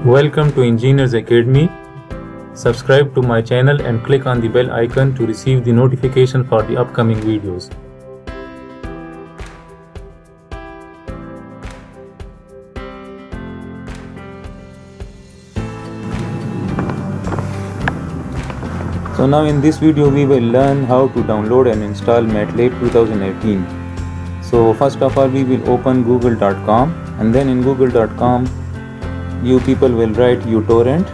Welcome to Engineers Academy. Subscribe to my channel and click on the bell icon to receive the notification for the upcoming videos. So now in this video we will learn how to download and install MATLAB 2018. So first of all we will open google.com, and then in google.com you people will write uTorrent.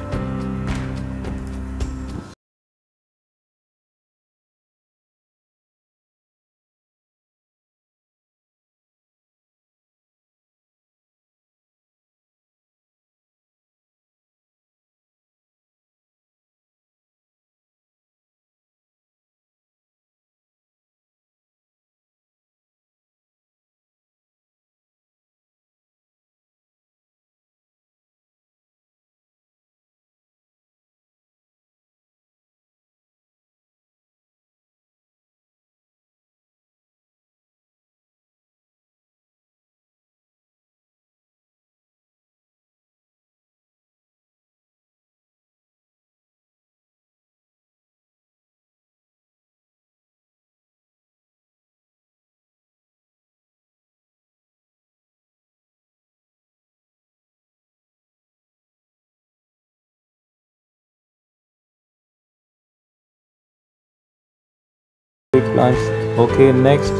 Okay, next,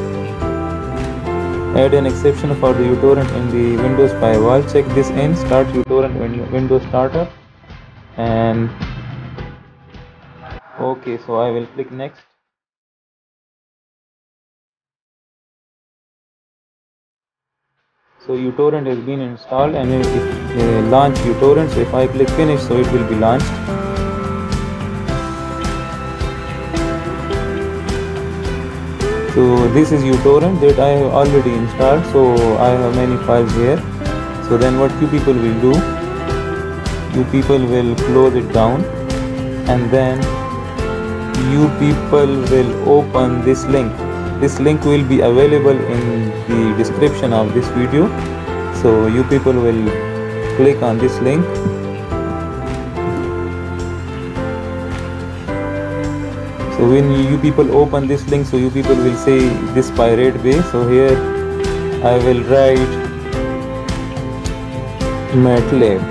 add an exception for the uTorrent in the Windows firewall. Check this in Start uTorrent Windows Startup, and okay, so I will click next. So uTorrent has been installed, and it launch uTorrent. So if I click finish, so it will be launched. So this is uTorrent that I have already installed, so I have many files here. So then what you people will do, you people will close it down, and then you people will open this link. This link will be available in the description of this video, so you people will click on this link. So when you people open this link, so you people will say this Pirate Bay. So here I will write MATLAB.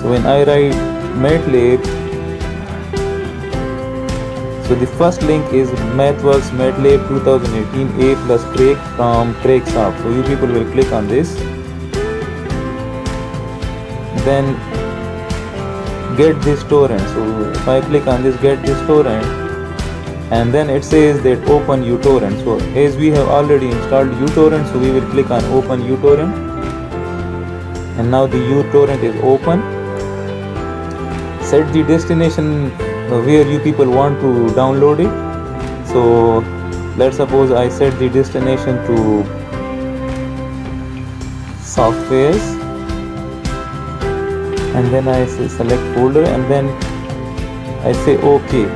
So when I write MATLAB, so the first link is MathWorks MATLAB 2018 A plus Craig from Craigsoft. So you people will click on this. Then get this torrent. So if I click on this get this torrent, and then it says that open uTorrent. So as we have already installed uTorrent, so we will click on open uTorrent, and now the uTorrent is open. Set the destination where you people want to download it. So let's suppose I set the destination to softwares, and then I say select folder, and then I say OK.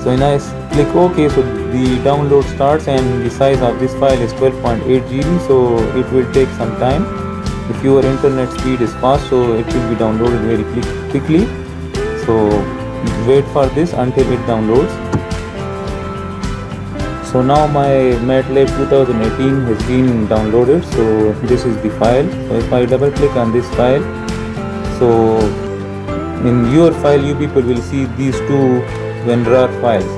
So when I click OK, so the download starts, and the size of this file is 12.8 GB, so it will take some time. If your internet speed is fast, so it will be downloaded very quickly. So wait for this until it downloads. So now my MATLAB 2018 has been downloaded. So this is the file. So if I double click on this file, so in your file you people will see these two WinRAR files.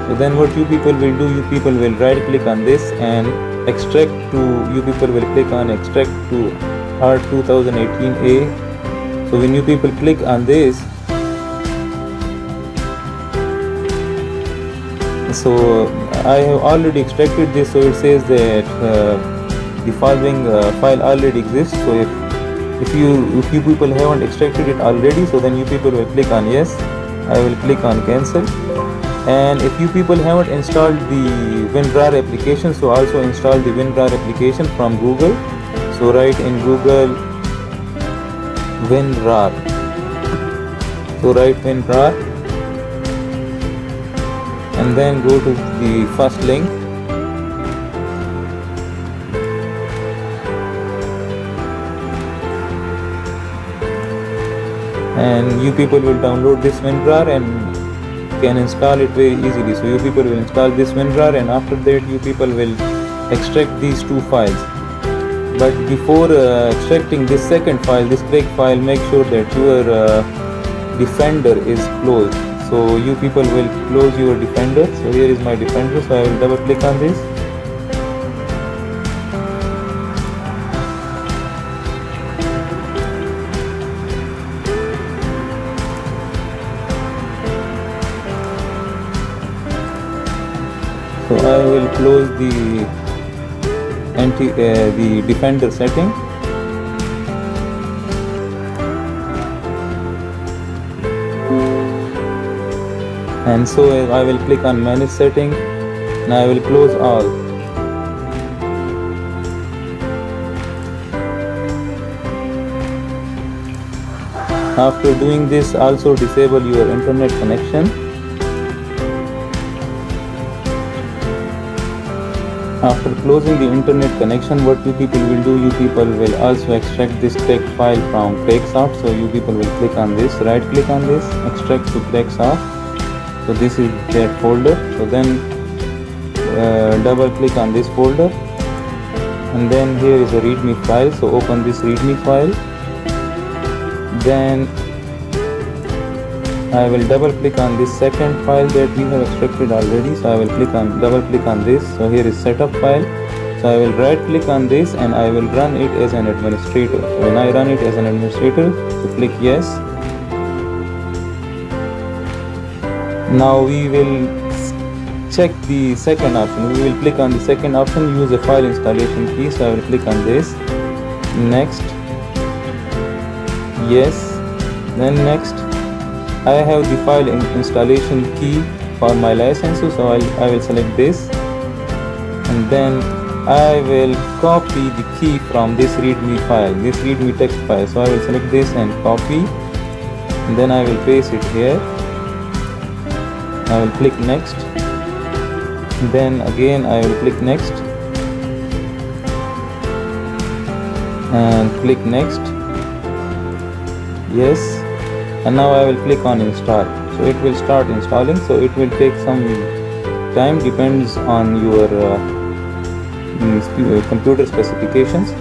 So then what you people will do, you people will right click on this and extract to, you people will click on extract to R2018A. So when you people click on this, so I have already extracted this, so it says that the following file already exists. So if you people haven't extracted it already, so then you people will click on yes. I will click on cancel. And if you people haven't installed the WinRAR application, so also install the WinRAR application from Google. So write in Google WinRAR. So write WinRAR, and then go to the first link. and you people will download this WinRAR and can install it very easily. So you people will install this WinRAR, and after that you people will extract these two files. But before extracting this second file, this crack file, make sure that your Defender is closed. So you people will close your Defender. So here is my Defender, so I will double click on this. So I will close the Defender setting. And so I will click on manage setting and I will close all. After doing this, also disable your internet connection. After closing the internet connection, what you people will do, you people will also extract this crack file from Cracksoft. So you people will click on this, right click on this, extract to Cracksoft. So this is that folder. So then double click on this folder, and then here is a readme file. So open this readme file. Then I will double click on this second file that we have extracted already. So I will double click on this. So here is setup file. So I will right click on this and I will run it as an administrator. When I run it as an administrator, so click yes. Now we will check the second option. We will click on the second option, use a file installation key. So I will click on this, next, yes, then next. I have the file installation key for my licenses, so I will select this, and then I will copy the key from this readme file, this readme text file. So I will select this and copy, and then I will paste it here. I will click next, then again I will click next and click next, yes, and now I will click on install. So it will start installing. So it will take some time, depends on your computer specifications.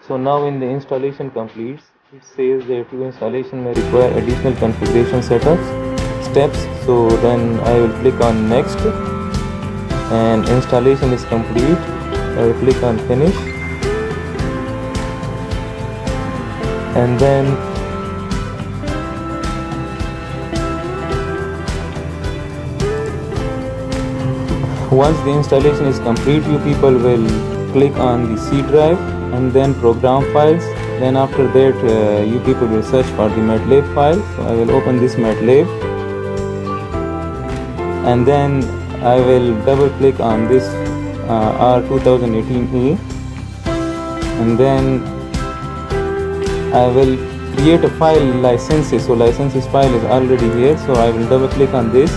So now in the installation completes, it says that your installation may require additional configuration steps. So then I will click on next, and installation is complete. I will click on finish, and then once the installation is complete, you people will click on the C drive and then program files. Then after that you people will search for the MATLAB file. So I will open this MATLAB, and then I will double click on this R2018A, and then I will create a file, licenses. So licenses file is already here, so I will double click on this.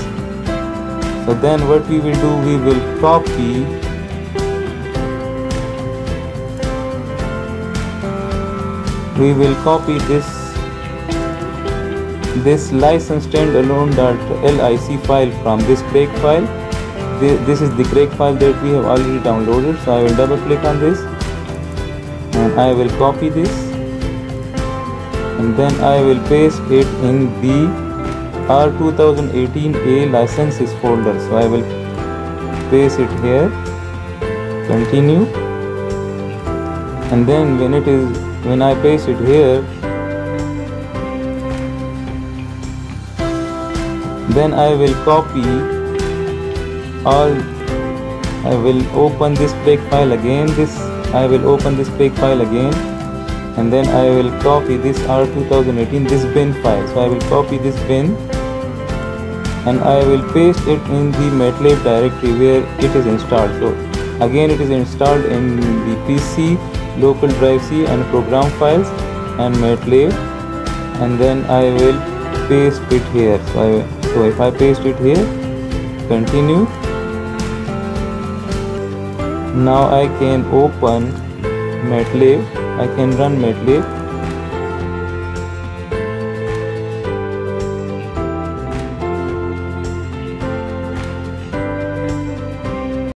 So then what we will do, we will copy this license standalone.lic file from this crack file. This is the crack file that we have already downloaded. So I will double click on this and I will copy this, and then I will paste it in the R2018A licenses folder. So I will paste it here, continue, and then when I paste it here, then I will copy all. I will open this crack file again. I will open this crack file again, and then I will copy this R2018, this bin file. So I will copy this bin and I will paste it in the MATLAB directory where it is installed. So again it is installed in the PC, local drive C, and program files and MATLAB, and then I will paste it here. So if I paste it here, continue, Now I can open MATLAB. I can run MATLAB.